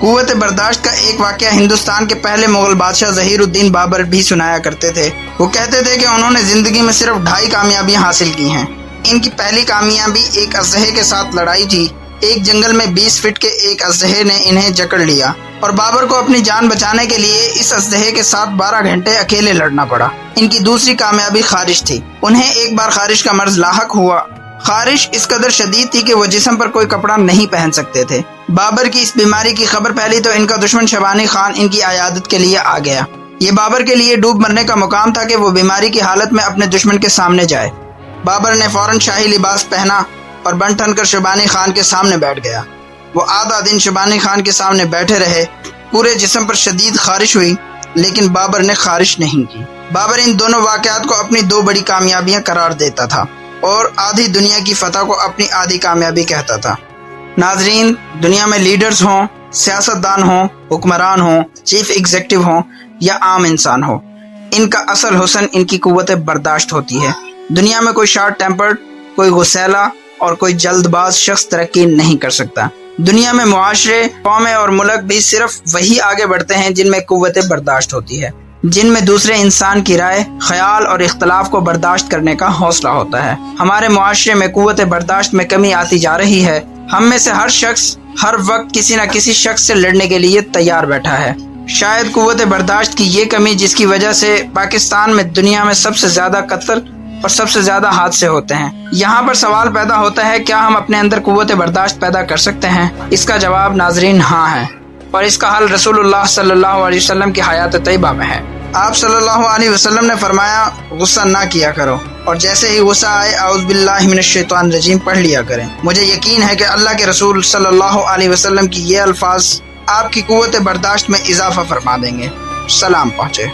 قوت برداشت کا ایک واقعہ ہندوستان کے پہلے مغل بادشاہ ظہیر الدین بابر بھی سنایا کرتے تھے۔ وہ کہتے تھے کہ انہوں نے زندگی میں صرف 2.5 کامیابیاں حاصل کی ہیں۔ ان کی پہلی کامیابی ایک اژدہے کے ساتھ لڑائی تھی۔ ایک جنگل میں 20 فٹ کے ایک اژدہے نے انہیں جکڑ لیا اور بابر کو اپنی جان بچانے کے لیے اس اژدہے کے ساتھ 12 گھنٹے اکیلے لڑنا پڑا۔ ان کی دوسری کامیابی خارش تھی۔ انہیں ایک بار خارش کا مرض لاحق ہوا۔ خارش اس قدر شدید تھی کہ وہ جسم پر کوئی کپڑا نہیں پہن سکتے تھے۔ بابر کی اس بیماری کی خبر پھیلی تو ان کا دشمن شبانی خان ان کی عیادت کے لیے آ گیا۔ یہ بابر کے لیے ڈوب مرنے کا مقام تھا کہ وہ بیماری کی حالت میں اپنے دشمن کے سامنے جائے۔ بابر نے فوراً شاہی لباس پہنا اور بن ٹھن کر شبانی خان کے سامنے بیٹھ گیا۔ وہ آدھا دن شبانی خان کے سامنے بیٹھے رہے۔ پورے جسم پر شدید خارش ہوئی لیکن بابر نے خارش نہیں کی۔ بابر ان دونوں واقعات کو اپنی 2 بڑی کامیابیاں قرار دیتا تھا اور آدھی دنیا کی فتح کو اپنی آدھی کامیابی کہتا تھا۔ ناظرین، دنیا میں لیڈرز ہوں، سیاستدان ہوں، حکمران ہوں، چیف ایگزیکٹو ہوں یا عام انسان ہو، ان کا اصل حسن ان کی قوت برداشت ہوتی ہے۔ دنیا میں کوئی شارٹ ٹیمپرڈ، کوئی غصیلا اور کوئی جلد باز شخص ترقی نہیں کر سکتا۔ دنیا میں معاشرے، قومیں اور ملک بھی صرف وہی آگے بڑھتے ہیں جن میں قوت برداشت ہوتی ہے، جن میں دوسرے انسان کی رائے، خیال اور اختلاف کو برداشت کرنے کا حوصلہ ہوتا ہے۔ ہمارے معاشرے میں قوت برداشت میں کمی آتی جا رہی ہے۔ ہم میں سے ہر شخص ہر وقت کسی نہ کسی شخص سے لڑنے کے لیے تیار بیٹھا ہے۔ شاید قوت برداشت کی یہ کمی جس کی وجہ سے پاکستان میں دنیا میں سب سے زیادہ قتل اور سب سے زیادہ حادثے ہوتے ہیں۔ یہاں پر سوال پیدا ہوتا ہے، کیا ہم اپنے اندر قوت برداشت پیدا کر سکتے ہیں؟ اس کا جواب ناظرین ہاں ہے، اور اس کا حل رسول اللہ صلی اللہ علیہ وسلم کی حیات طیبہ میں ہے۔ آپ صلی اللہ علیہ وسلم نے فرمایا، غصہ نہ کیا کرو، اور جیسے ہی غصہ آئے اعوذ باللہ من الشیطان الرجیم پڑھ لیا کریں۔ مجھے یقین ہے کہ اللہ کے رسول صلی اللہ علیہ وسلم کی یہ الفاظ آپ کی قوت برداشت میں اضافہ فرما دیں گے۔ سلام پہنچے۔